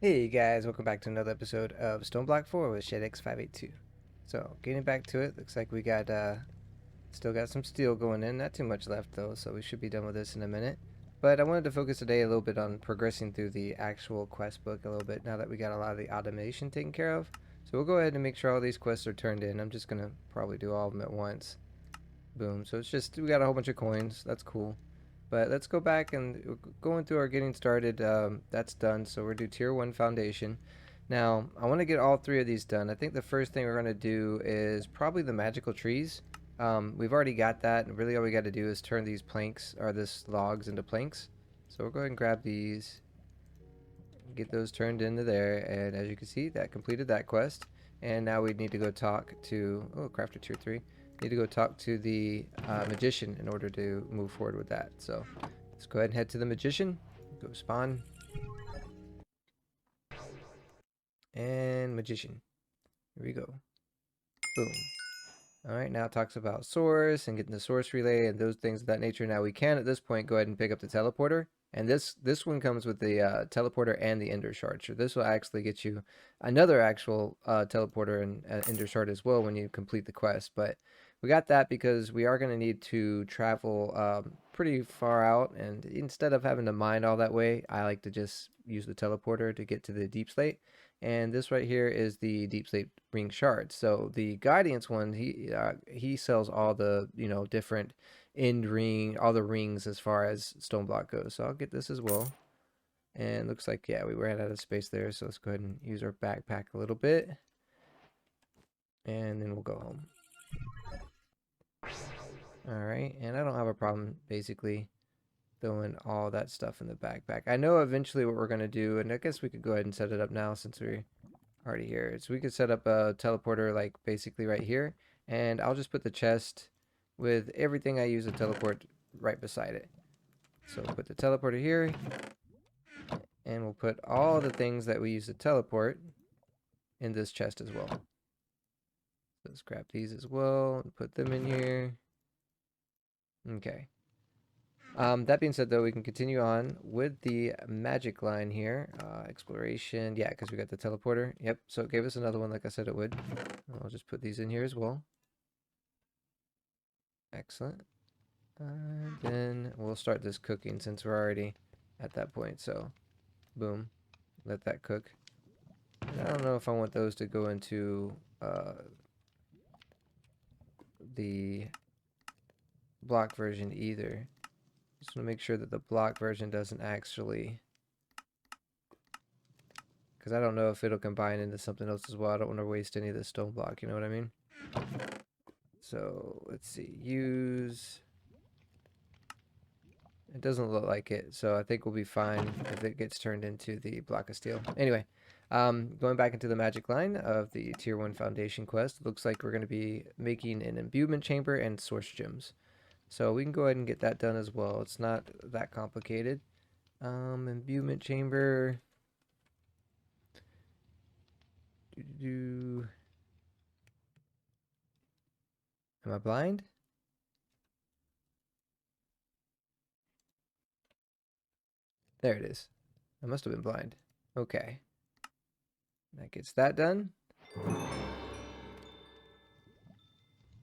Hey guys, welcome back to another episode of Stoneblock 4 with Shadex582. So, getting back to it, looks like we got still got some steel going in, not too much left though, so we should be done with this in a minute. But I wanted to focus today a little bit on progressing through the actual quest book a little bit now that we got a lot of the automation taken care of. So we'll go ahead and make sure all these quests are turned in. I'm just gonna probably do all of them at once. Boom. So it's just, we got a whole bunch of coins, that's cool. But let's go back and going through our getting started. That's done. So we're do tier 1 foundation. Now, I want to get all three of these done. I think the first thing we're going to do is probably the magical trees. We've already got that, and really all we got to do is turn these planks, or this logs, into planks. So we'll go ahead and grab these, get those turned into there, and as you can see, that completed that quest. And now we need to go talk to, oh, crafter tier 3. Need to go talk to the magician in order to move forward with that. So let's go ahead and head to the magician, go spawn, and magician. Here we go. Boom. All right, now it talks about source and getting the source relay and those things of that nature. Now we can at this point go ahead and pick up the teleporter, and this one comes with the teleporter and the ender shard. So this will actually get you another actual teleporter and ender shard as well when you complete the quest. But we got that because we are going to need to travel pretty far out, and instead of having to mine all that way, I like to just use the teleporter to get to the deep slate. And this right here is the deep slate ring shard. So the guidance one, he sells all the different end ring, all the rings as far as Stoneblock goes. So I'll get this as well. And looks like, yeah, we ran out of space there, so let's go ahead and use our backpack a little bit, and then we'll go home. All right, and I don't have a problem basically throwing all that stuff in the backpack. I know eventually what we're gonna do, and I guess we could go ahead and set it up now since we're already here. So we could set up a teleporter like basically right here, and I'll just put the chest with everything I use to teleport right beside it. So we'll put the teleporter here, and we'll put all the things that we use to teleport in this chest as well. So let's grab these as well and put them in here. Okay. That being said, though, we can continue on with the magic line here. Exploration, yeah, because we got the teleporter. Yep, so it gave us another one like I said it would. I'll just put these in here as well. Excellent. And then we'll start this cooking since we're already at that point. So, boom, let that cook. And I don't know if I want those to go into the block version either. Just want to make sure that the block version doesn't actually, because I don't know if it'll combine into something else as well. I don't want to waste any of the stone block, you know what I mean? So let's see, use, it doesn't look like it, so I think we'll be fine if it gets turned into the block of steel. Anyway, going back into the magic line of the tier 1 foundation quest, looks like we're going to be making an imbuement chamber and source gems. So we can go ahead and get that done as well. It's not that complicated. Imbuement chamber. Am I blind? There it is. I must have been blind. Okay. That gets that done.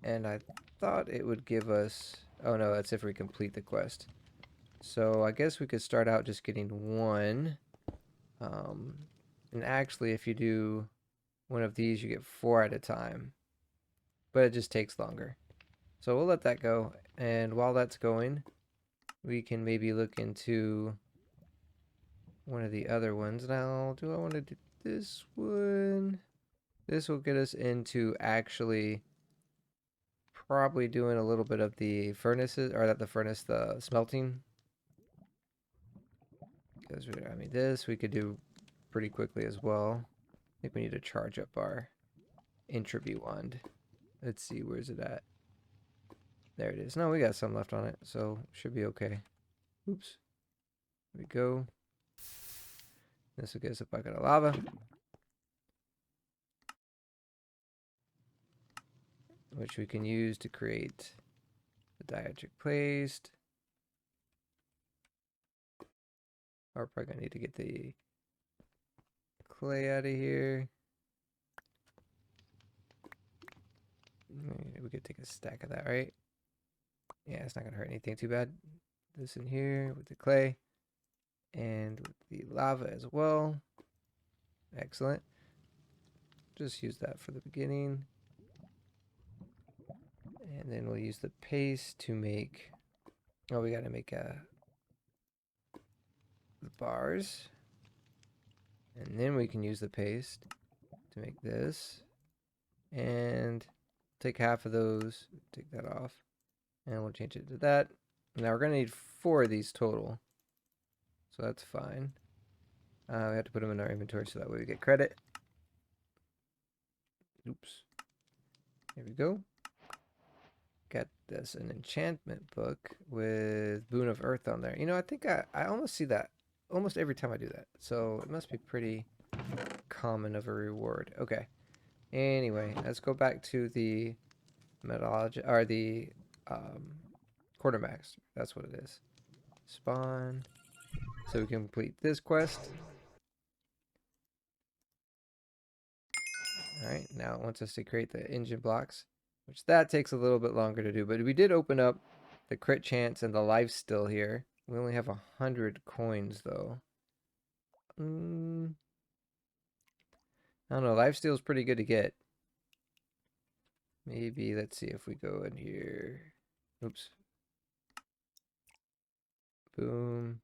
And I thought it would give us... Oh no, that's if we complete the quest. So I guess we could start out just getting one. And actually, if you do one of these, you get 4 at a time. But it just takes longer. So we'll let that go. And while that's going, we can maybe look into one of the other ones. Now, do I want to do this one? This will get us into actually probably doing a little bit of the furnaces, or the smelting. Because, I mean, this we could do pretty quickly as well. I think we need to charge up our entropy wand. Let's see, where's it at? There it is. No, we got some left on it, so should be okay. Oops. There we go. This will get us a bucket of lava, which we can use to create the dielectric paste. We're probably going to need to get the clay out of here. We could take a stack of that, right? Yeah, it's not gonna hurt anything too bad. This in here with the clay and with the lava as well. Excellent. Just use that for the beginning. And then we'll use the paste to make, oh, we gotta make the bars. And then we can use the paste to make this. And take half of those, take that off. And we'll change it to that. Now we're gonna need 4 of these total. So that's fine. We have to put them in our inventory so that way we get credit. Oops. Here we go. Got this, an enchantment book with Boon of Earth on there. You know, I think I almost see that almost every time I do that. So it must be pretty common of a reward. Okay. Anyway, let's go back to the metallurgy, or the quartermaster. That's what it is. Spawn. So we can complete this quest. Alright, now it wants us to create the engine blocks, which that takes a little bit longer to do, but we did open up the crit chance and the life still here. We only have 100 coins though. I don't know, life steal is pretty good to get. Maybe, let's see if we go in here. Oops. Boom.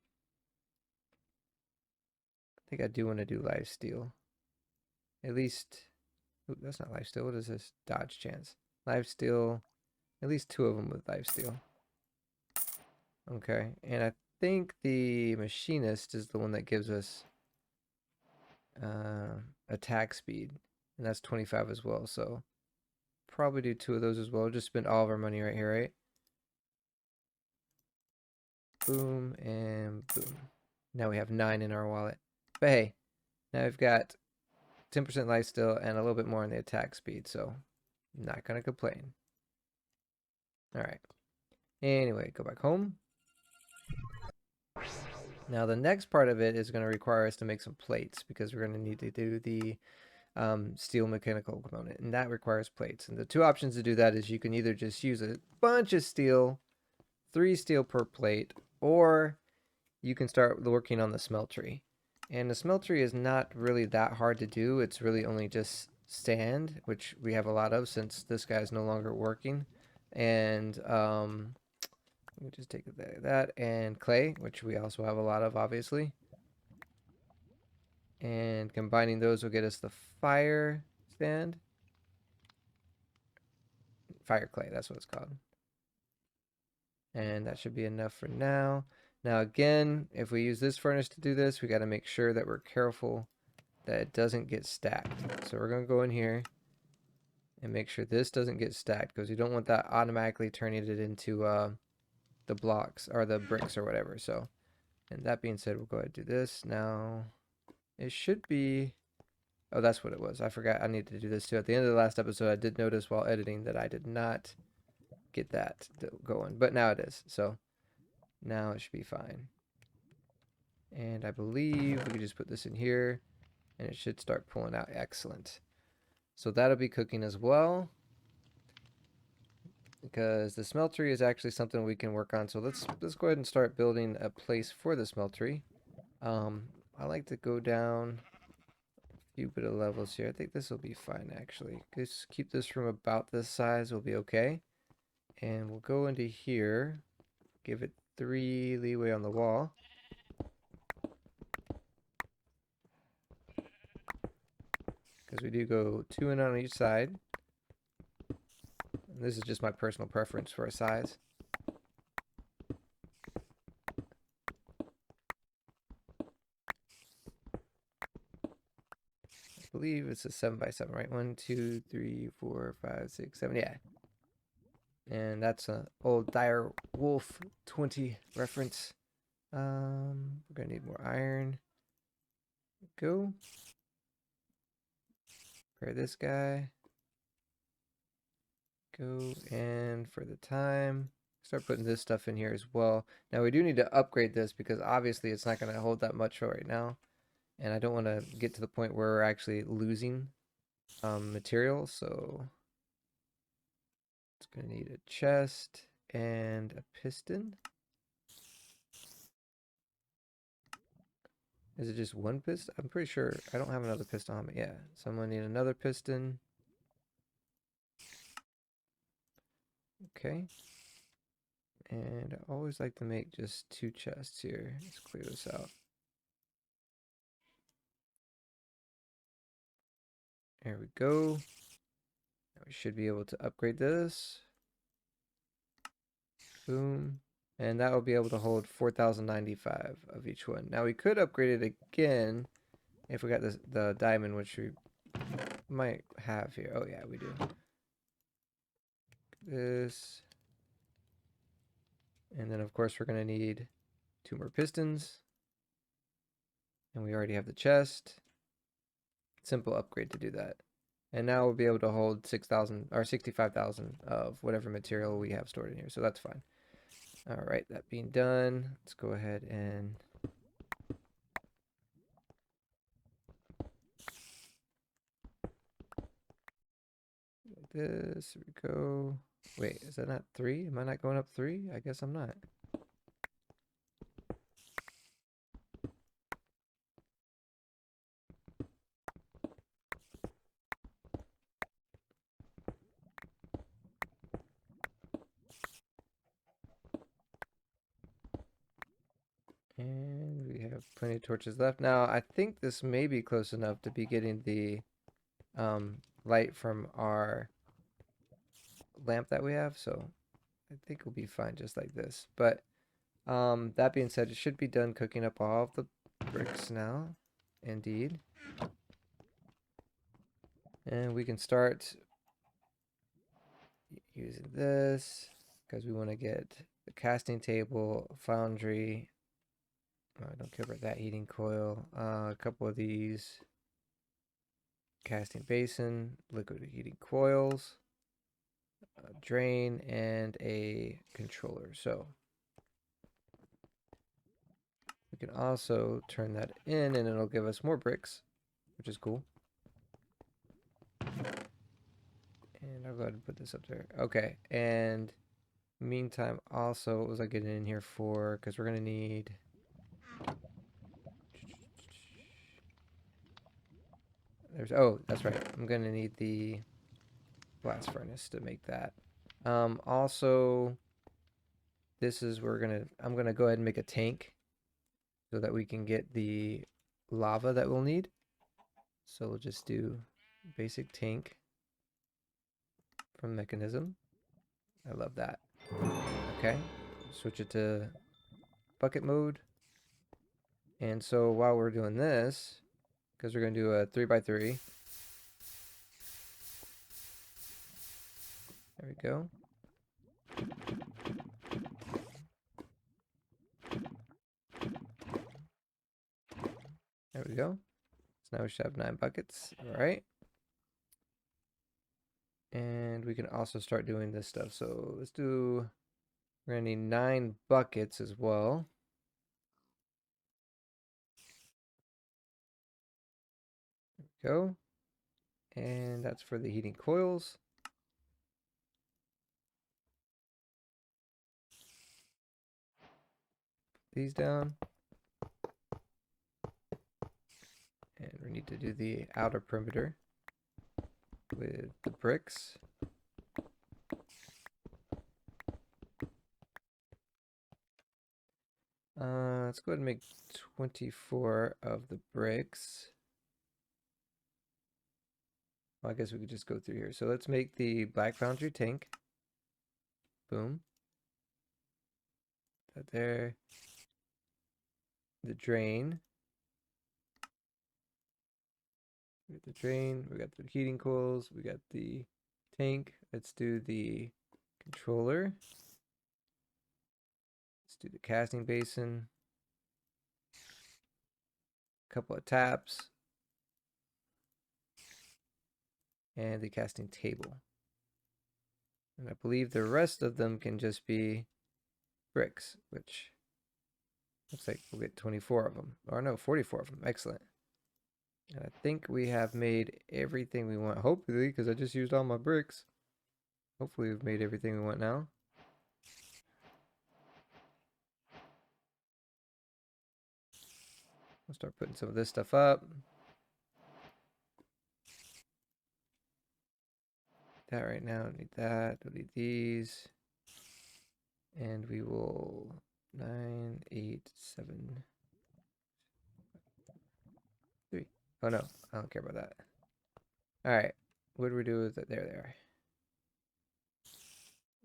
I think I do want to do life steal. At least, ooh, that's not life steal. What is this? Dodge chance. Life steal. At least 2 of them with life steal. Okay, and I think the machinist is the one that gives us attack speed, and that's 25 as well. So probably do 2 of those as well. Just spend all of our money right here, right? Boom and boom. Now we have 9 in our wallet. But hey, now we've got 10% life steal and a little bit more on the attack speed, so not gonna complain. Alright. Anyway, go back home. Now the next part of it is going to require us to make some plates, because we're going to need to do the steel mechanical component, and that requires plates. And the 2 options to do that is you can either just use a bunch of steel, 3 steel per plate, or you can start working on the smeltery. And the smeltery is not really that hard to do. It's really only just sand, which we have a lot of since this guy is no longer working. And let me just take that and clay, which we also have a lot of, obviously. And combining those will get us the fire stand. Fire clay, that's what it's called. And that should be enough for now. Now again, if we use this furnace to do this, we got to make sure that we're careful that it doesn't get stacked. So we're going to go in here and make sure this doesn't get stacked, because we don't want that automatically turning it into the blocks or the bricks or whatever. So, and that being said, we'll go ahead and do this. Now it should be, oh, that's what it was. I forgot I needed to do this too. At the end of the last episode, I did notice while editing that I did not get that going, but now it is. So now it should be fine. And I believe we can just put this in here and it should start pulling out. Excellent. So that'll be cooking as well, because the smeltery is actually something we can work on. So let's go ahead and start building a place for the smeltery. I like to go down a few bit of levels here. I think this will be fine, actually. Just keep this from about this size will be okay. And we'll go into here, give it 3 leeway on the wall. Because we do go 2 in on each side. And this is just my personal preference for a size. I believe it's a 7x7, right? 1, 2, 3, 4, 5, 6, 7. Yeah. And that's an old Dire Wolf 20 reference. We're gonna need more iron. Go. Prepare this guy. Go, and for the time, start putting this stuff in here as well. Now we do need to upgrade this, because obviously it's not going to hold that much right now. And I don't want to get to the point where we're actually losing material, so it's going to need a chest and a piston. Is it just one piston? I'm pretty sure I don't have another piston on me. Yeah, so I'm going to need another piston. Okay. And I always like to make just 2 chests here. Let's clear this out. There we go. Now we should be able to upgrade this. Boom. And that will be able to hold 4,095 of each one. Now we could upgrade it again if we got this, the diamond, which we might have here. Oh yeah, we do. This. And then of course we're going to need 2 more pistons. And we already have the chest. Simple upgrade to do that. And now we'll be able to hold 6,000 or 65,000 of whatever material we have stored in here. So that's fine. All right, that being done, let's go ahead and like this. Here we go. Wait, is that not 3? Am I not going up 3? I guess I'm not. And we have plenty of torches left. Now, I think this may be close enough to be getting the light from our lamp that we have. So I think we'll be fine just like this. But that being said, it should be done cooking up all of the bricks now. Indeed. And we can start using this because we want to get the casting table, foundry. I don't care about that heating coil. A couple of these casting basin, liquid heating coils, a drain, and a controller. So we can also turn that in and it'll give us more bricks, which is cool. And I'll go ahead and put this up there. Okay, and meantime, also, what was I getting in here for? Because we're going to need... oh, that's right. I'm going to need the blast furnace to make that. Also, this is I'm going to go ahead and make a tank so that we can get the lava that we'll need. So we'll just do basic tank from mechanism. I love that. Okay, switch it to bucket mode. And so while we're doing this, because we're going to do a 3x3. There we go. There we go. So now we should have 9 buckets. All right. And we can also start doing this stuff. So let's do, we're going to need 9 buckets as well. There we go. And that's for the heating coils. These down. And we need to do the outer perimeter with the bricks. Let's go ahead and make 24 of the bricks. Well, I guess we could just go through here. So let's make the black foundry tank. Boom. That there. The drain. We got the drain. We got the heating coils. We got the tank. Let's do the controller. Let's do the casting basin. A couple of taps. And the casting table. And I believe the rest of them can just be bricks, which looks like we'll get 24 of them. Or no, 44 of them. Excellent. And I think we have made everything we want. Hopefully, because I just used all my bricks. Hopefully we've made everything we want now. We'll start putting some of this stuff up. That right now, don't need that. Don't need these. And we will 9, 8, 7, 3. Oh no, I don't care about that. Alright, what do we do with it? There they are.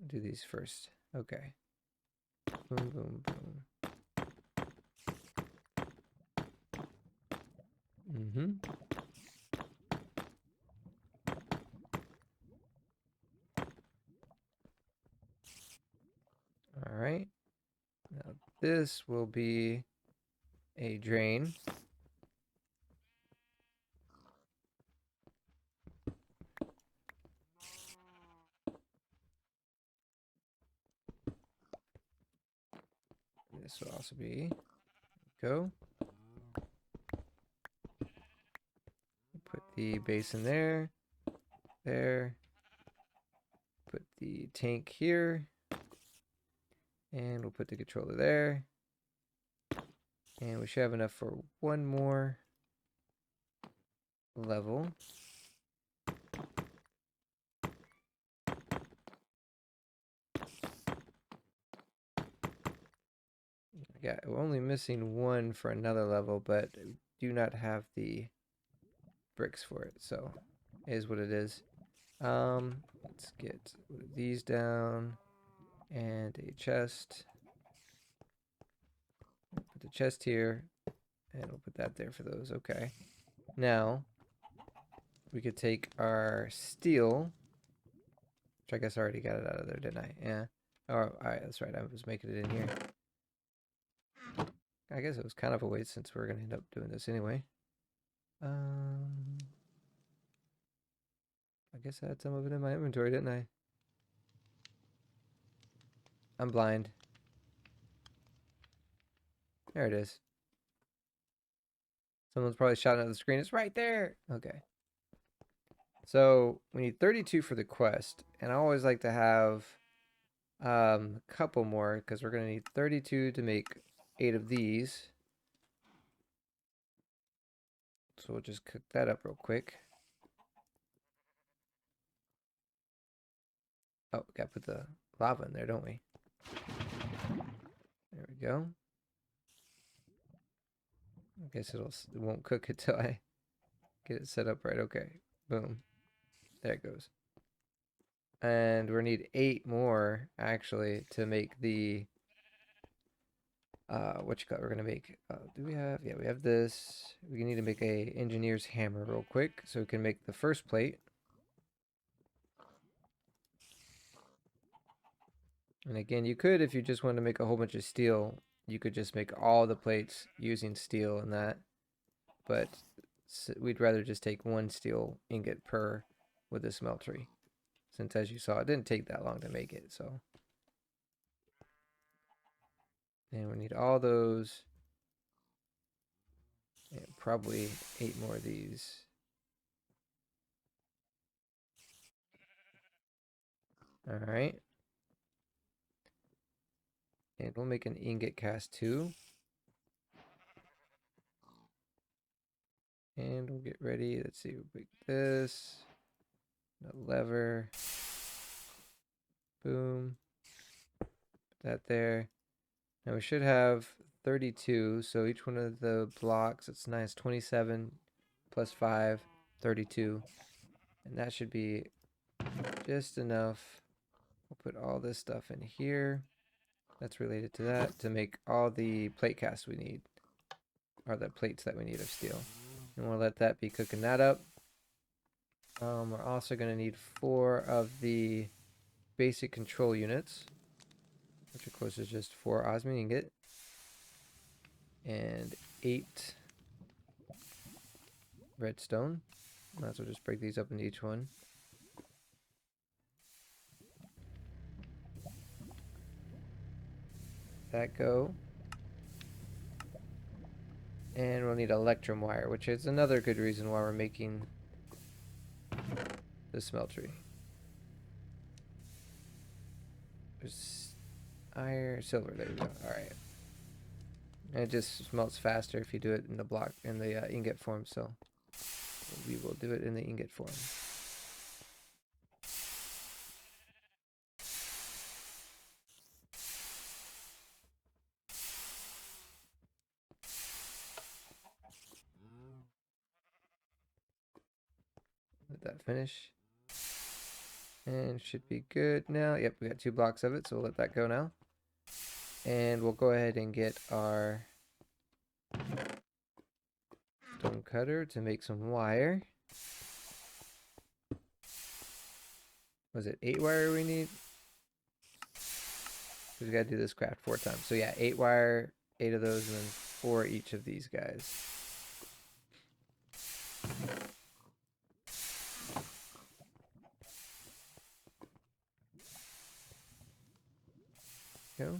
Do these first. Okay. Boom, boom, boom. Mm-hmm. Alright. Now this will be a drain. This will also be go. Put the basin there. There. Put the tank here. And we'll put the controller there. And we should have enough for one more level. Yeah, we're only missing one for another level, but we do not have the bricks for it, so it is what it is. Let's get these down and a chest. Put the chest here, and we'll put that there for those. Okay. Now we could take our steel, which I guess I already got it out of there, didn't I? Yeah. Oh, all right, that's right. I was making it in here. I guess it was kind of a waste since we're gonna end up doing this anyway. I guess I had some of it in my inventory, didn't I? I'm blind. There it is. Someone's probably shouting at the screen. It's right there. Okay. So we need 32 for the quest, and I always like to have a couple more because we're gonna need 32 to make 8 of these. So we'll just cook that up real quick. Oh, we gotta put the lava in there, don't we? There we go. I guess it won't cook until I get it set up right. Okay. Boom. There it goes. And we need 8 more actually to make the we're gonna make do we have, yeah, we have this. We need to make a engineer's hammer real quick so we can make the first plate. And again, you could, if you just want to make a whole bunch of steel, you could just make all the plates using steel and that, but we'd rather just take one steel ingot per with the smeltery, since as you saw it didn't take that long to make it. So, and we need all those and probably 8 more of these. All right. And we'll make an ingot cast too. And we'll get ready. Let's see, we'll make this. A lever. Boom. Put that there. Now we should have 32. So each one of the blocks, it's nice, 27 plus 5, 32. And that should be just enough. We'll put all this stuff in here that's related to that to make all the plate casts we need, or the plates that we need of steel. And we'll let that be cooking that up. We're also going to need 4 of the basic control units, which of course is just 4 osmium ingot, and 8 redstone. Might as well just break these up into each one. That go. And we'll need electrum wire, which is another good reason why we're making the smeltery. There's iron, silver, there we go. Alright. And it just smelts faster if you do it in the block, in the ingot form, so we will do it in the ingot form. Let that finish. And should be good now. Yep, we got 2 blocks of it, so we'll let that go now. And we'll go ahead and get our stone cutter to make some wire. Was it 8 wire we need? Because we gotta do this craft 4 times. So yeah, 8 wire, 8 of those, and then 4 each of these guys. Go.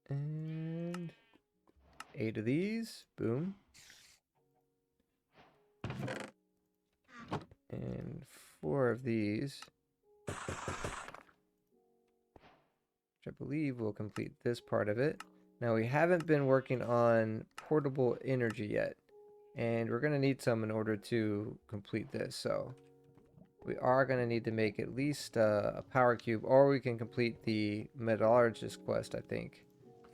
And 8 of these. Boom. And 4 of these. Which I believe will complete this part of it. Now we haven't been working on portable energy yet. And we're going to need some in order to complete this. So we are going to need to make at least a power cube. Or we can complete the metallurgist quest, I think,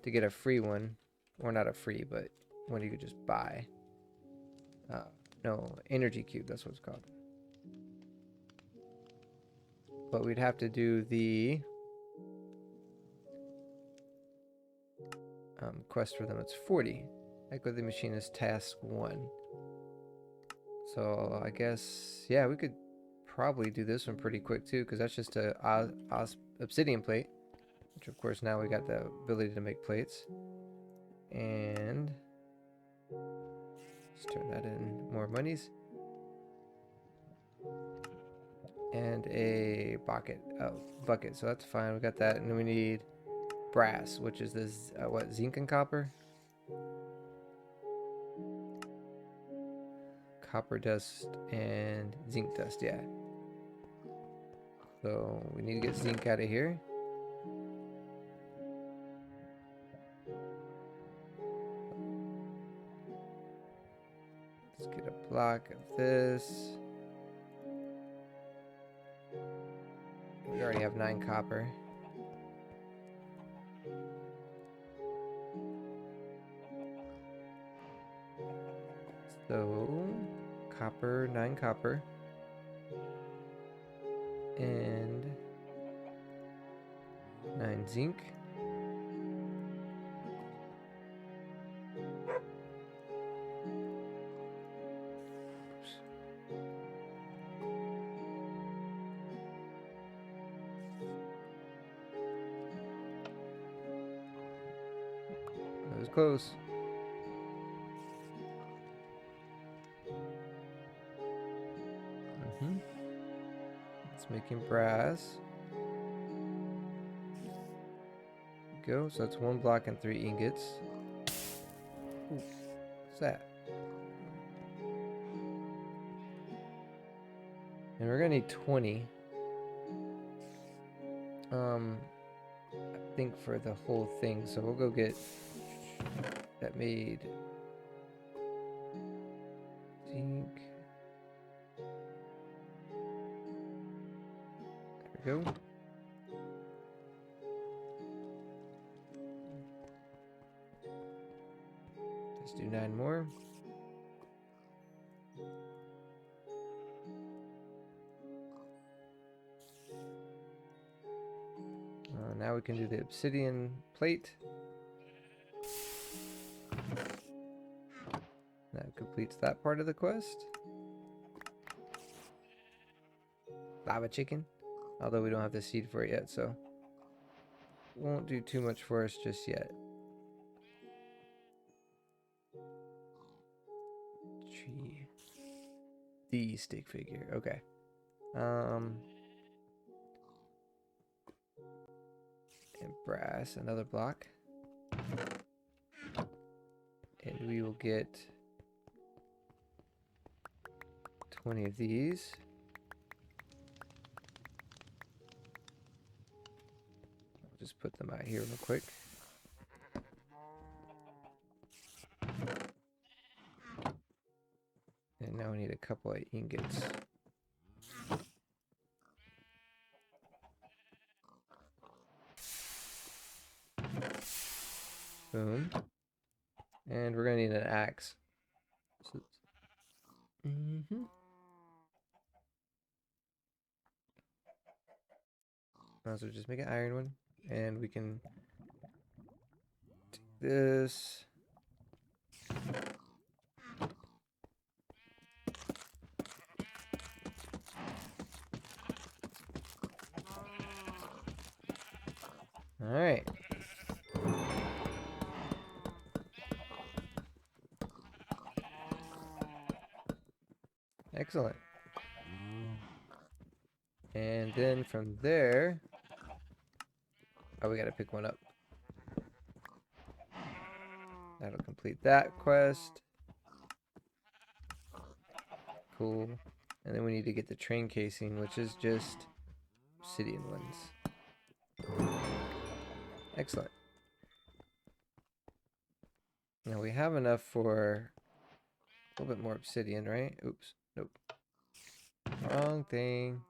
to get a free one. Or not a free, but one you could just buy. No, energy cube, that's what it's called. But we'd have to do the quest for them. It's 40. Echo the machinist task 1. So I guess, yeah, we could probably do this one pretty quick too, because that's just a obsidian plate, which of course now we got the ability to make plates. And let's turn that in more monies. And a bucket. Oh, bucket. So that's fine. We got that. And then we need brass, which is this, what, zinc and copper? Copper dust and zinc dust, yeah. So we need to get zinc out of here. Let's get a block of this. We already have 9 copper. So, copper, 9 copper. And 9 zinc. Oops. That was close. It's making brass. Go. So that's 1 block and 3 ingots. Ooh, what's that? And we're gonna need 20. I think for the whole thing. So we'll go get that made zinc. There we go. Let's do 9 more. Now we can do the obsidian plate. That completes that part of the quest. Lava chicken. Although we don't have the seed for it yet, so won't do too much for us just yet. Tree. The stick figure. Okay. And brass, another block. And we will get 20 of these. I'll just put them out here real quick. And now we need a couple of ingots. Boom. And we're gonna need an axe. So, Might as well just make an iron one. And we can take this. Alright. Excellent. And then from there, oh, we gotta pick one up. That'll complete that quest. Cool. And then we need to get the train casing, which is just obsidian ones. Excellent. Now we have enough for a little bit more obsidian, right? Oops. Nope. Wrong thing.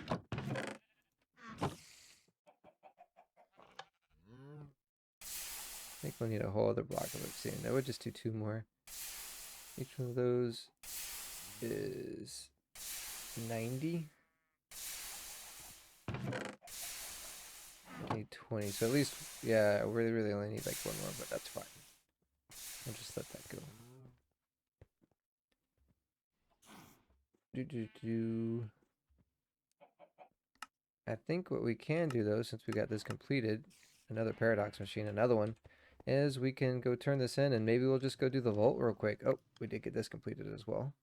I think we'll need a whole other block of obsidian. That would just do 2 more. Each one of those is 90. I need 20. So at least, yeah, we really only need like 1 more, but that's fine. I'll just let that go. I think what we can do though, since we got this completed, another paradox machine, another one, is we can go turn this in and maybe we'll just go do the vault real quick. Oh, we did get this completed as well.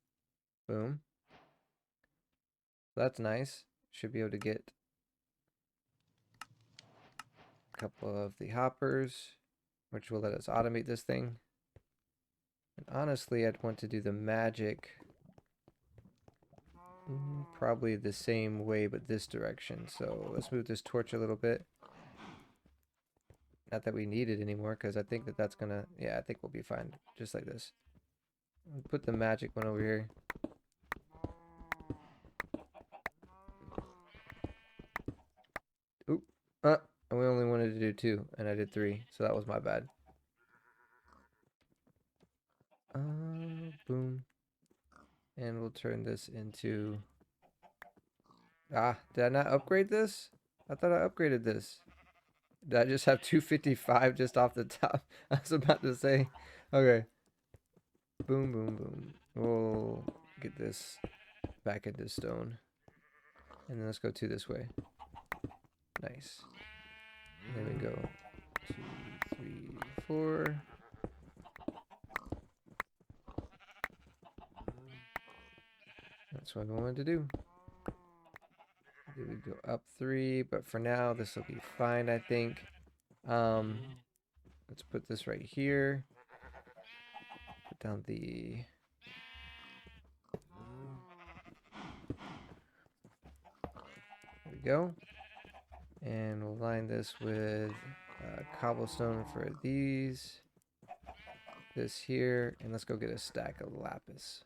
Boom. That's nice. Should be able to get a couple of the hoppers, which will let us automate this thing. And honestly, I'd want to do the magic probably the same way, but this direction. So let's move this torch a little bit. Not that we need it anymore, because I think that that's gonna, yeah, I think we'll be fine, just like this. I'll put the magic one over here. Oop, and we only wanted to do 2, and I did 3, so that was my bad. Boom. And we'll turn this into, did I not upgrade this? I thought I upgraded this. Did I just have 255 just off the top? I was about to say. Okay. Boom, boom, boom. We'll get this back into stone. And then let's go 2 this way. Nice. There we go. 2, 3, 4. That's what I wanted to do. Then we go up 3, but for now this will be fine, I think. Let's put this right here. Put down the there we go. And we'll line this with cobblestone for these. This here, and let's go get a stack of lapis.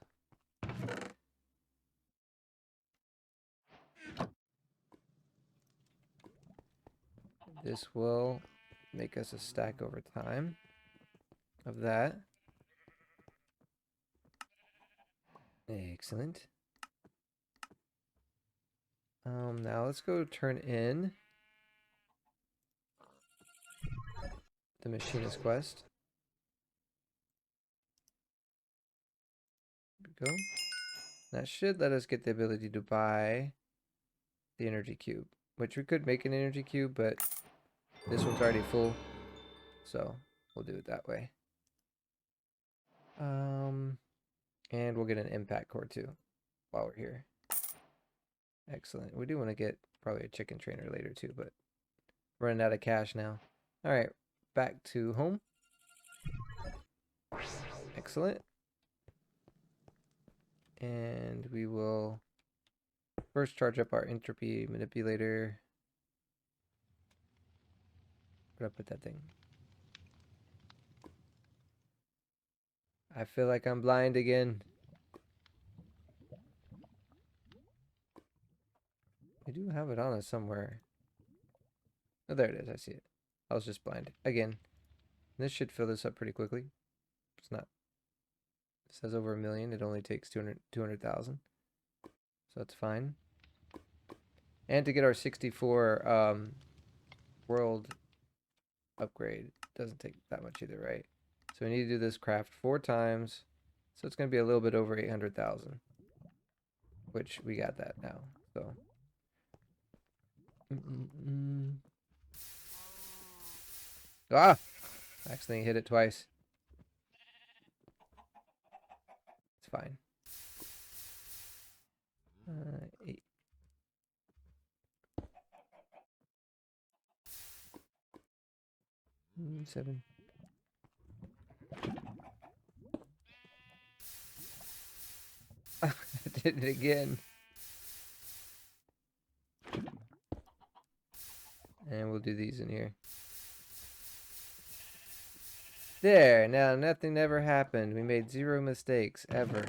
This will make us a stack over time of that. Excellent. Now let's go turn in the machinist quest. There we go. That should let us get the ability to buy the energy cube, which we could make an energy cube, but this one's already full, so we'll do it that way. And we'll get an impact core too while we're here. Excellent. We do want to get probably a chicken trainer later too, but running out of cash now. All right, back to home. Excellent. And we will first charge up our entropy manipulator. Where'd I put that thing? I feel like I'm blind again. I do have it on us somewhere. Oh, there it is. I see it. I was just blind. Again. This should fill this up pretty quickly. It's not. It says over 1 million. It only takes 200,000. So that's fine. And to get our 64 world upgrade, doesn't take that much either, right? So we need to do this craft 4 times. So it's going to be a little bit over 800,000. Which we got that now. So. Ah! I accidentally hit it twice. It's fine. 8. Mm, 7. I did it again. And we'll do these in here. There, now nothing ever happened. We made 0 mistakes, ever.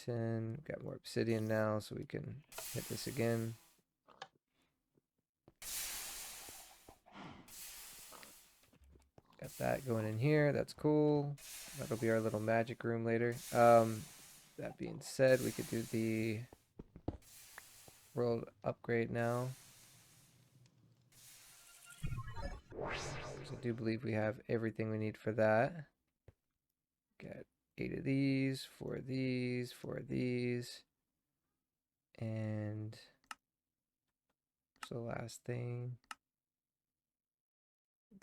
10, got more obsidian now, so we can hit this again. Got that going in here, that's cool. That'll be our little magic room later. That being said, we could do the world upgrade now. So I do believe we have everything we need for that. Got 8 of these, 4 of these, 4 of these. And what's the last thing?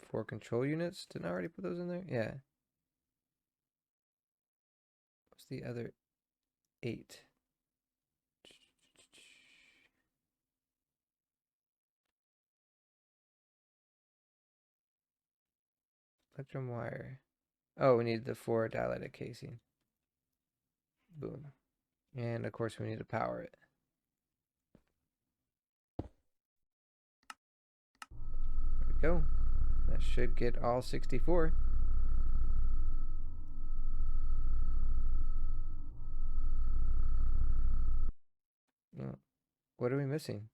4 control units. Didn't I already put those in there? Yeah. What's the other 8? Electrum wire. Oh, we need the 4 dielectric casing. Boom. And of course we need to power it. There we go. That should get all 64. Oh, what are we missing?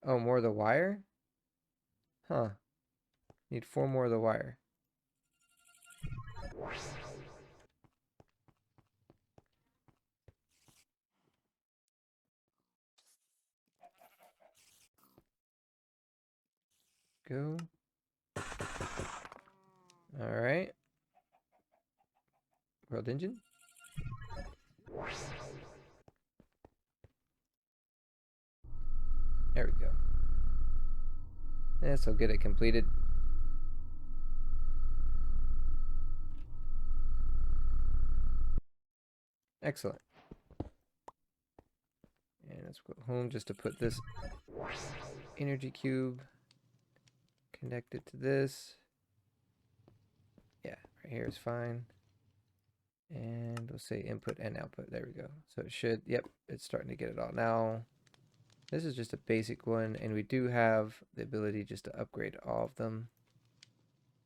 Oh, more of the wire? Huh. Need 4 more of the wire. Go. Alright. World engine. There we go. This will get it completed. Excellent. And let's go home just to put this energy cube. Connect it to this. Yeah, right here is fine. And we'll say input and output. There we go. So it should, yep, it's starting to get it all. Now, this is just a basic one, and we do have the ability just to upgrade all of them.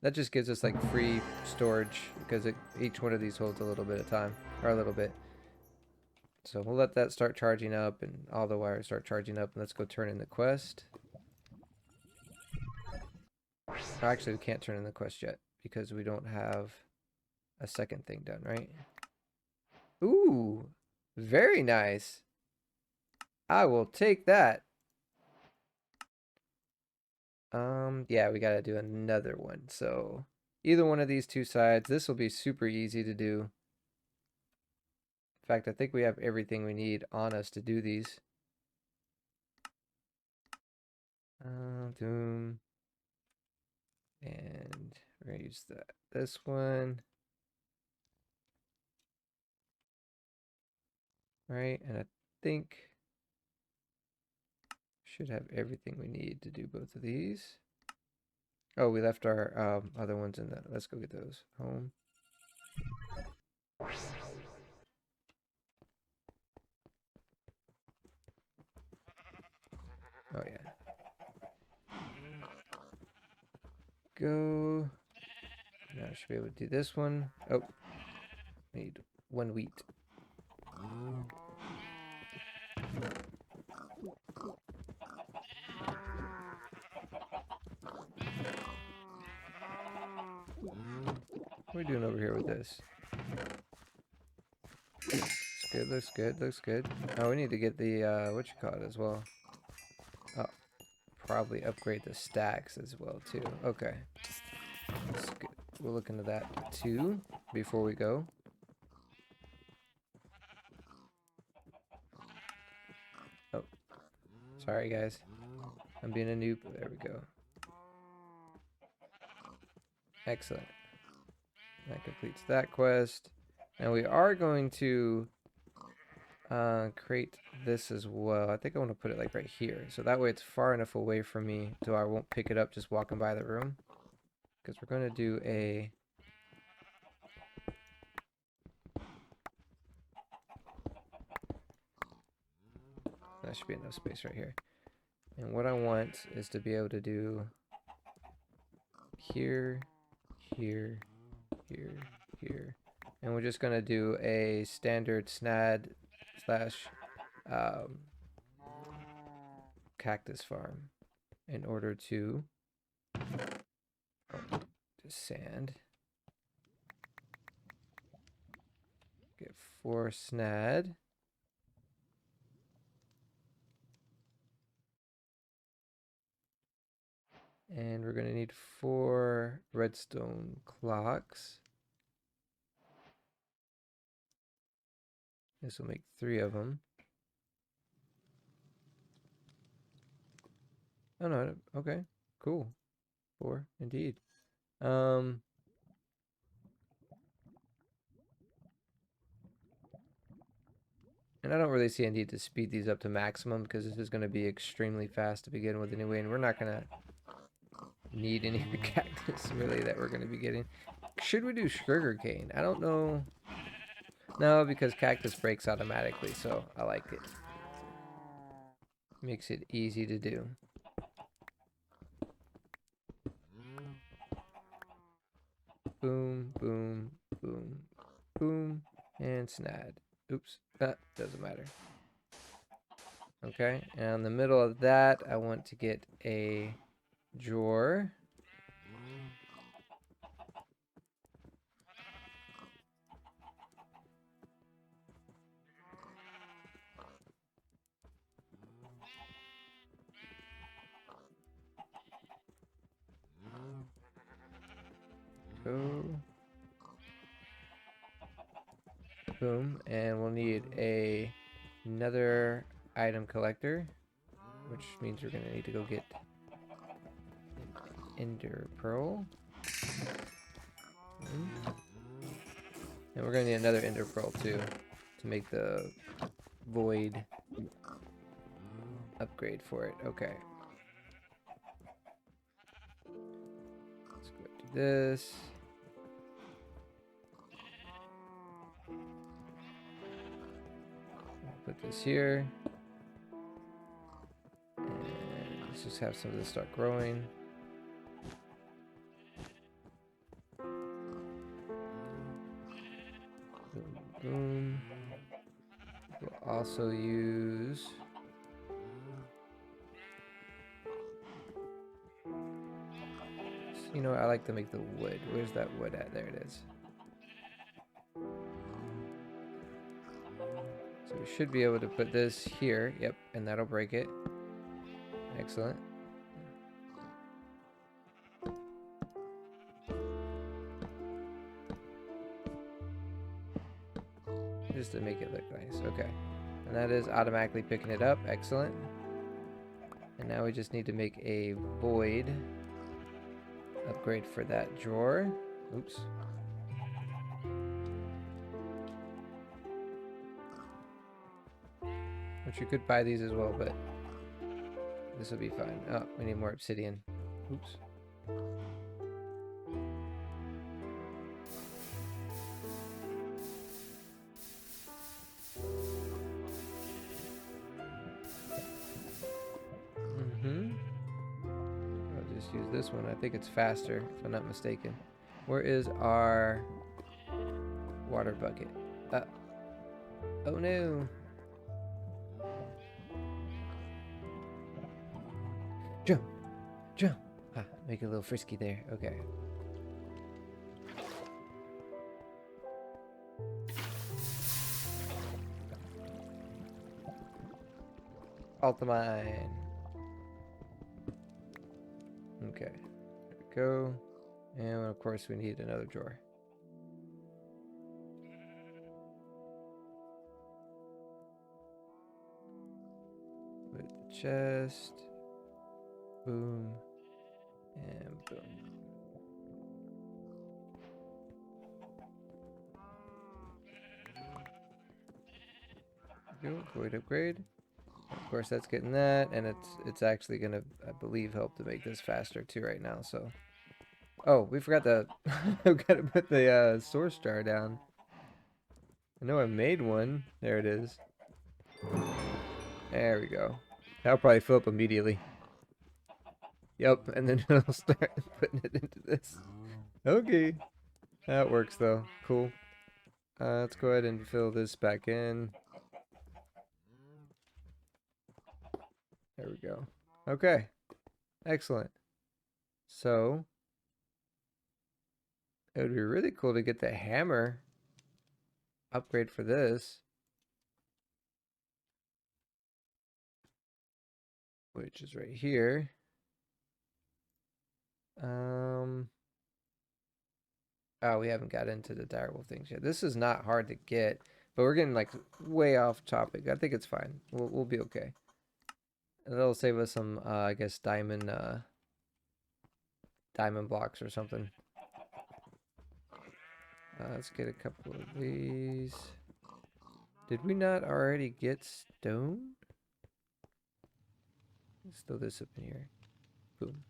That just gives us like free storage because each one of these holds a little bit of time, or a little bit. So we'll let that start charging up and all the wires start charging up. And let's go turn in the quest. Oh, actually, we can't turn in the quest yet because we don't have a second thing done, right? Ooh, very nice. I will take that. Yeah, we gotta do another one. So either one of these 2 sides, this will be super easy to do. In fact, I think we have everything we need on us to do these. Doom. And we're gonna use this one. Right, and I think Should have everything we need to do both of these. Oh, we left our other ones in the... Let's go get those. Home. Oh, yeah. Go. Now I should be able to do this one. Oh. Need 1 wheat. What are we doing over here with this? Looks good, looks good, looks good. Oh, we need to get the, what you call it as well. Oh, probably upgrade the stacks as well, too. Okay. That's good. We'll look into that, too, before we go. Oh. Sorry, guys. I'm being a noob. There we go. Excellent. That completes that quest. And we are going to create this as well. I think I want to put it like right here. So that way it's far enough away from me so I won't pick it up just walking by the room. Because we're going to do a... That should be enough space right here. And what I want is to be able to do here, here, here, here. And we're just going to do a standard snad slash cactus farm in order to sand. Get 4 snad. And we're going to need 4 redstone clocks. This will make 3 of them. Oh no, okay, cool. 4 indeed. And I don't really see a need to speed these up to maximum because this is going to be extremely fast to begin with anyway, and we're not going to need any cactus really that we're going to be getting. Should we do sugar cane? I don't know. No, because cactus breaks automatically, so I like it. Makes it easy to do. Boom, boom, boom, boom, and snad. Oops, that doesn't matter. Okay, and in the middle of that, I want to get a drawer. Go. Boom, and we'll need another item collector, which means we're gonna need to go get an ender pearl. And we're gonna need another ender pearl too to make the void upgrade for it. Okay. Let's go do this. Put this here. And let's just have some of this start growing. Boom, boom. We'll also use... You know what? I like to make the wood. Where's that wood at? There it is. So we should be able to put this here. Yep, and that'll break it. Excellent. Just to make it look nice. Okay. And that is automatically picking it up. Excellent. And now we just need to make a void upgrade for that drawer. Oops. Which you could buy these as well, but This will be fine. Oh, we need more obsidian. Oops. I'll just use this one. I think it's faster, if I'm not mistaken. Where is our water bucket? Oh no. Jump! Jump! Ah, make it a little frisky there. Okay. Altamine. Okay. There we go. And of course we need another drawer. With the chest. Boom. And boom. Go. Void upgrade. Of course that's getting that, and it's actually gonna, I believe, help to make this faster too right now, so. Oh, we forgot the we gotta put the source jar down. I know I made one. There it is. There we go. That'll probably fill up immediately. Yep, and then it'll start putting it into this. Okay. That works though. Cool. Let's go ahead and fill this back in. There we go. Okay. Excellent. So, it would be really cool to get the hammer upgrade for this. Which is right here. Oh, we haven't got into the direwolf things yet. This is not hard to get, but we're getting like way off topic. I think it's fine. We'll be okay. And that'll save us some, I guess, diamond blocks or something. Let's get a couple of these. Did we not already get stone? Let's throw this up in here. Boom.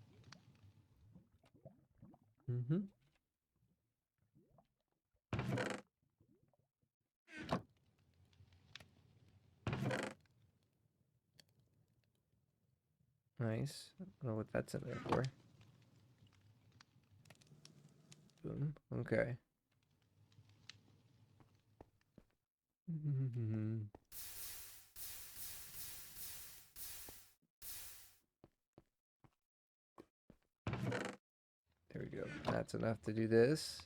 Nice. I don't know what that's in there for. Boom. Okay. There we go. That's enough to do this.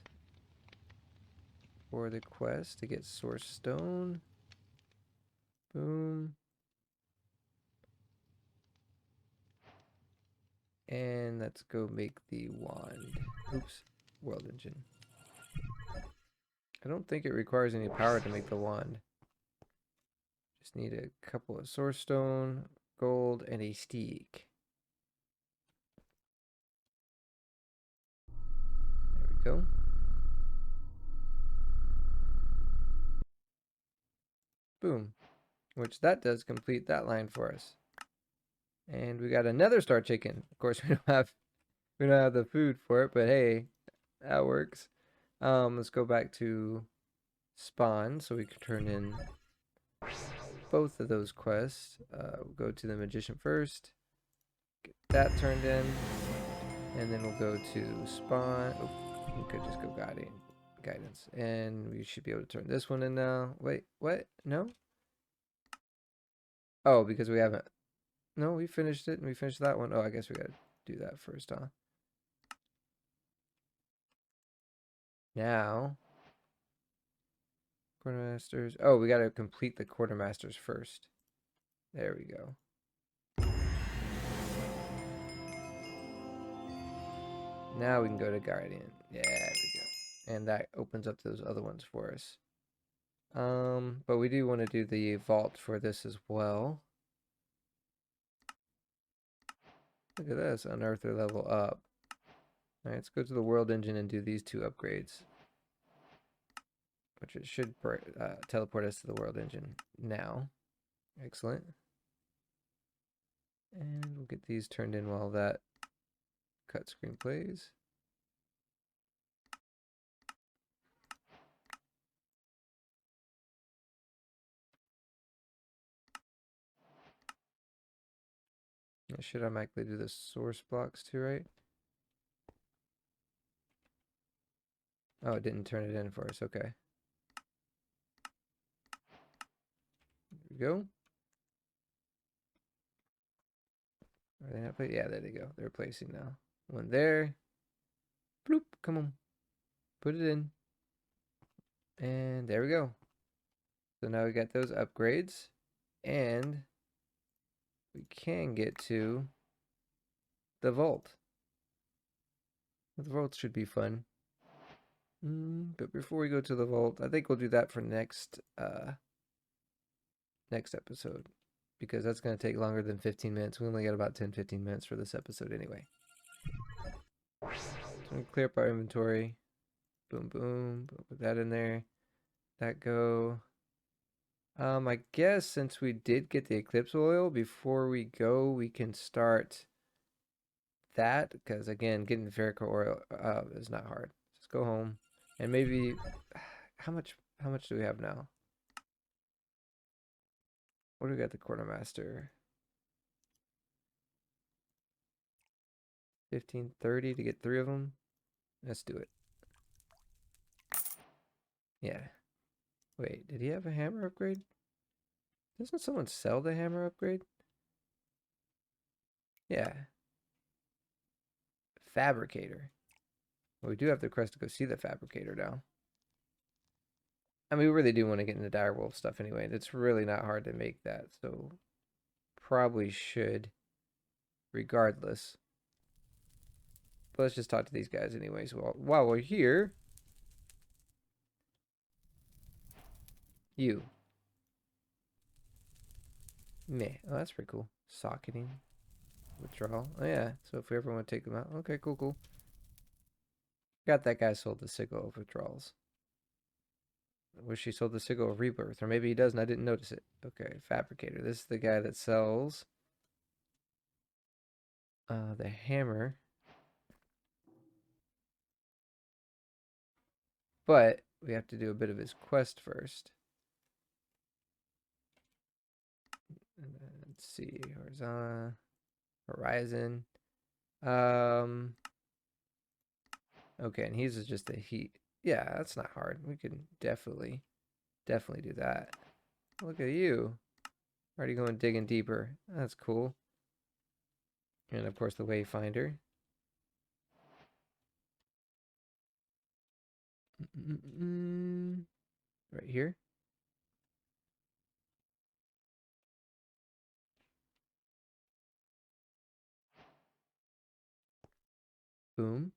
For the quest to get source stone. Boom. And let's go make the wand. Oops. World engine. I don't think it requires any power to make the wand. Just need a couple of source stone, gold, and a steak. There we go. Boom. Which that does complete that line for us. And we got another star chicken. Of course we don't have the food for it, but hey, that works. Let's go back to spawn so we can turn in both of those quests. We'll go to the magician first. Get that turned in. And then we'll go to spawn. Oh, we could just go guidance. And we should be able to turn this one in now. Wait, what? No? Oh, because we haven't. No, we finished it and we finished that one. Oh, I guess we gotta do that first, huh? Now, quartermasters. Oh, we gotta complete the quartermasters first. There we go. Now we can go to Guardian. Yeah, there we go. And that opens up those other ones for us. But we do want to do the vault for this as well. Look at this, unearther level up. Alright, let's go to the world engine and do these two upgrades. Which it should teleport us to the world engine now. Excellent. And we'll get these turned in while that cut screen plays. I should automatically do the source blocks too, right? Oh, it didn't turn it in for us. Okay. There we go. Are they not placed? Yeah, there they go. They're placing now. One there. Bloop. Come on. Put it in. And there we go. So now we got those upgrades. And we can get to the vault. The vault should be fun. But before we go to the vault, I think we'll do that for next episode. Because that's going to take longer than 15 minutes. We only got about 10-15 minutes for this episode anyway. So I'm going to clear up our inventory. Boom, boom. Put that in there. That go. I guess since we did get the Eclipse oil, before we go, we can start that. Because again, getting ferric oil is not hard. Just go home. And maybe, how much do we have now? What do we got the quartermaster? 1530 to get 3 of them. Let's do it. Yeah. Wait, did he have a hammer upgrade? Doesn't someone sell the hammer upgrade? Yeah. Fabricator. Well, we do have the quest to go see the fabricator now. I mean, we really do want to get into direwolf stuff anyway. It's really not hard to make that, so probably should regardless. But let's just talk to these guys anyways while we're here. You. Meh. Oh, that's pretty cool. Socketing. Withdrawal. Oh, yeah. So if we ever want to take them out. Okay, cool, cool. Got that guy sold the sickle of withdrawals. I wish he sold the sickle of rebirth. Or maybe he does and I didn't notice it. Okay, fabricator. This is the guy that sells the hammer. But we have to do a bit of his quest first. Let's see. Horizon. Okay, and he's just the heat. Yeah, that's not hard. We can definitely do that. Look at you. Already going digging deeper. That's cool. And of course the Wayfinder. Right here. Boom.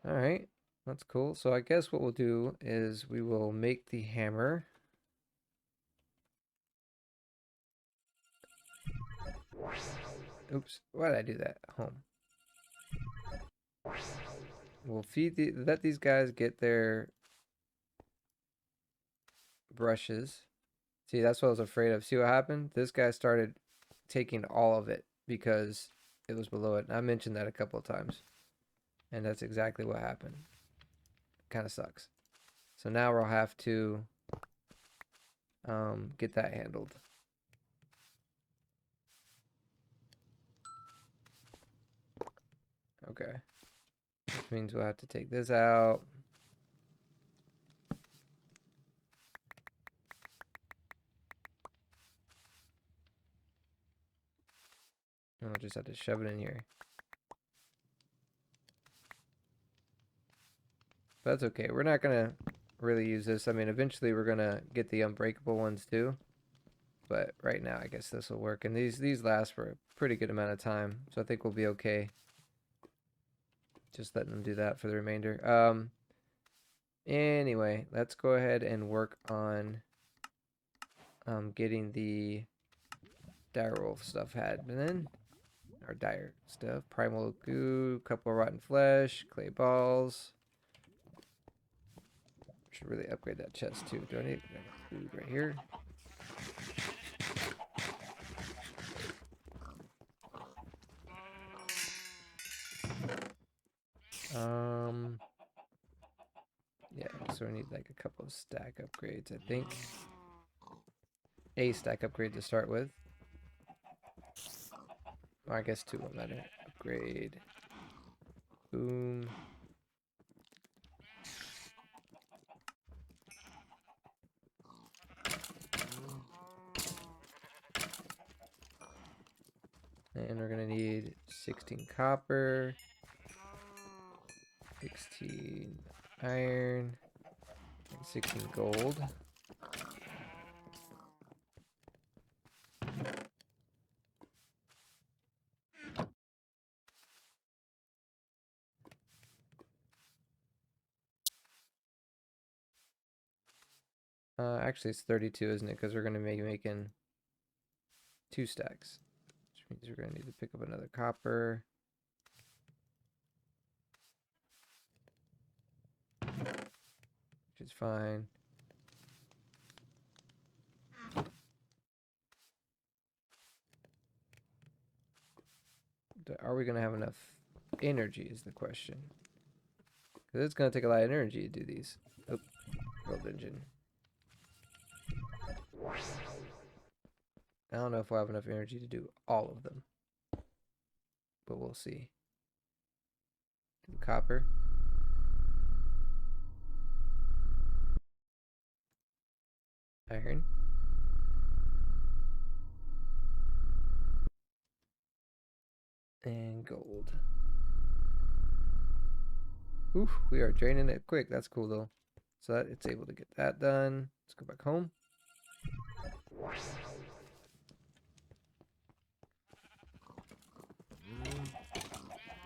All right. That's cool. So I guess what we'll do is we will make the hammer. Oops. Why did I do that? Home. We'll let these guys get their brushes. See, that's what I was afraid of. See what happened? This guy started taking all of it because it was below it. And I mentioned that a couple of times. And that's exactly what happened. Kind of sucks. So now we'll have to get that handled. Okay. Which means we'll have to take this out. And we'll just have to shove it in here. But that's okay. We're not going to really use this. I mean, eventually we're going to get the unbreakable ones too. But right now, I guess this will work. And these last for a pretty good amount of time. So I think we'll be okay. Just letting them do that for the remainder. Anyway, let's go ahead and work on getting the direwolf stuff happening. Our dire stuff. Primal goo, couple of rotten flesh, clay balls. Should really upgrade that chest too. Do I need food right here? Yeah, so we need like a couple of stack upgrades, I think. A stack upgrade to start with. Or I guess two will matter. Upgrade. Boom. And we're gonna need 16 copper, 16 iron, and 16 gold. Actually, it's 32, isn't it? Because we're gonna be making 2 stacks, which means we're gonna need to pick up another copper. Which is fine. Are we gonna have enough energy is the question. Because it's gonna take a lot of energy to do these. Oh, world engine. I don't know if we'll have enough energy to do all of them. But we'll see. Copper. Iron. And gold. Oof, we are draining it quick. That's cool though. So that it's able to get that done. Let's go back home.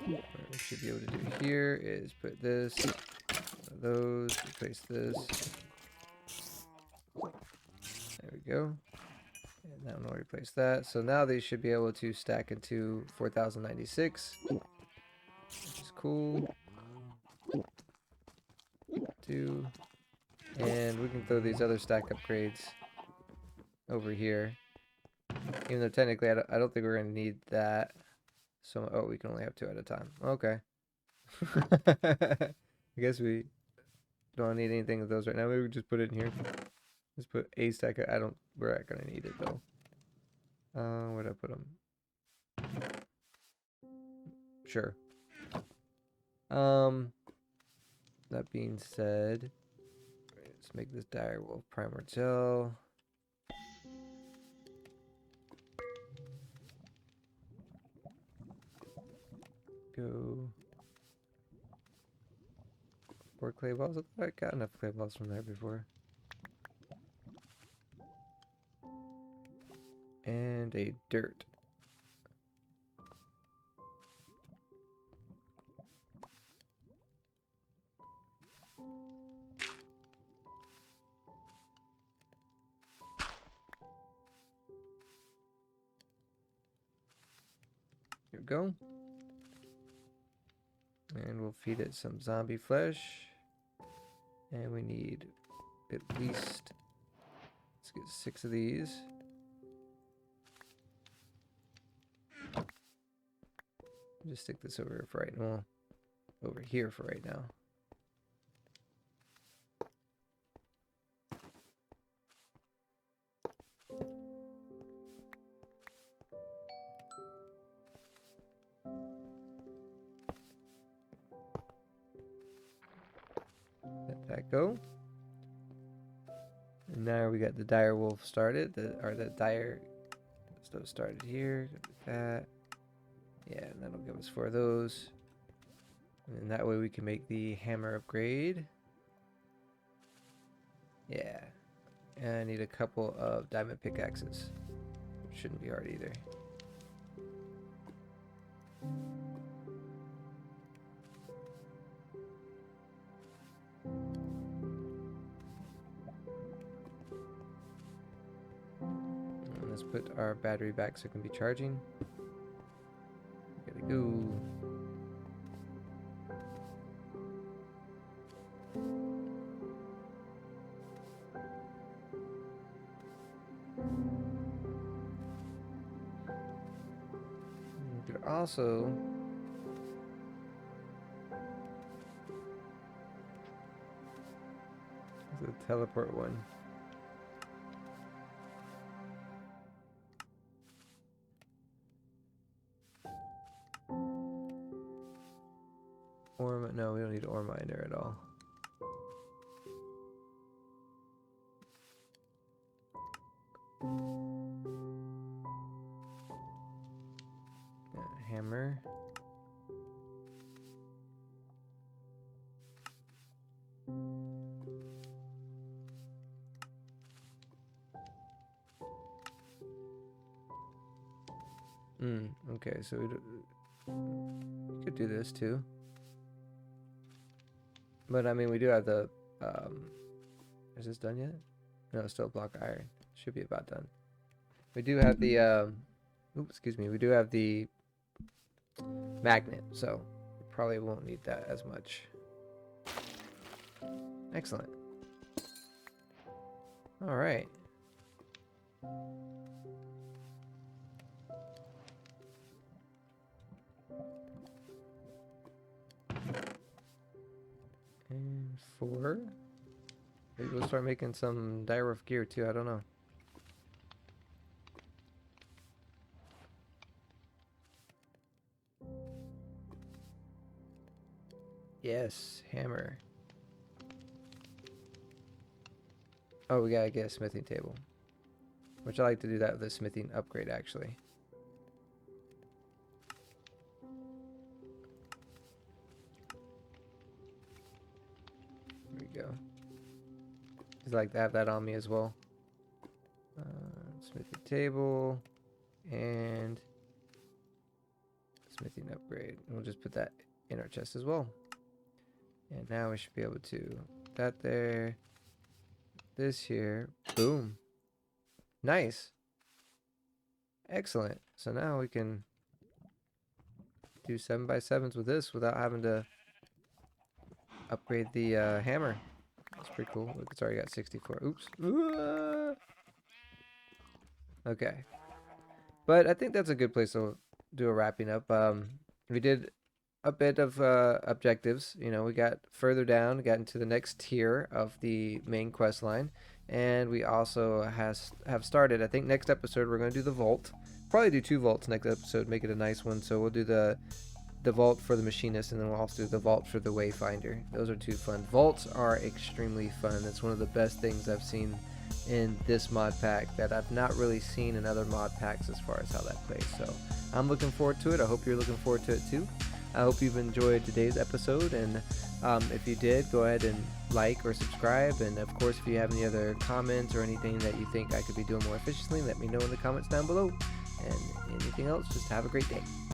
What we should be able to do here is put this, one of those, replace this. There we go. And now we'll replace that. So now they should be able to stack into 4096, which is cool. 2. And we can throw these other stack upgrades over here. Even though technically I don't think we're going to need that. So, oh, we can only have 2 at a time. Okay. I guess we don't need anything of those right now. Maybe we just put it in here. Just put a stack. We're not going to need it though. Where'd I put them? Sure. That being said, let's make this direwolf primer gel. Go. 4 clay balls. I thought I got enough clay balls from there before. And a dirt. Here we go. And we'll feed it some zombie flesh. And we need at least, let's get 6 of these. Just stick this over here for right now. Over here for right now. Let that go. And now we got the dire wolf started. The dire stuff started here. That. Yeah, and that'll give us 4 of those. And that way we can make the hammer upgrade. Yeah. And I need a couple of diamond pickaxes. Shouldn't be hard either. And let's put our battery back so it can be charging. Gotta go. We could also It's a teleport one. No, we don't need ore miner at all. Yeah, hammer. Okay, so we could do this too. But I mean, we do have the, is this done yet? No, still block iron. Should be about done. We do have the, oops, excuse me, we do have the magnet, so we probably won't need that as much. Excellent. All right. And 4. Maybe we'll start making some dire wolf gear too. I don't know. Yes, hammer. Oh, we gotta get a smithing table. Which I like to do that with a smithing upgrade, actually. There we go. I'd like to have that on me as well. Smithing table. And smithing upgrade. And we'll just put that in our chest as well. And now we should be able to put that there. This here. Boom. Nice. Excellent. So now we can do 7x7s with this without having to upgrade the hammer. That's pretty cool. Look, it's already got 64. Oops. Okay. But I think that's a good place to do a wrapping up. We did a bit of objectives. You know, we got further down, got into the next tier of the main quest line, and we also have started. I think next episode we're going to do the vault. Probably do 2 vaults next episode, make it a nice one. So we'll do the vault for the machinist, and then we'll also do the vault for the wayfinder. Those are 2 fun. Vaults are extremely fun. It's one of the best things I've seen in this mod pack that I've not really seen in other mod packs as far as how that plays. So I'm looking forward to it. I hope you're looking forward to it too. I hope you've enjoyed today's episode, and if you did, go ahead and like or subscribe, and of course if you have any other comments or anything that you think I could be doing more efficiently, let me know in the comments down below. And anything else, just have a great day.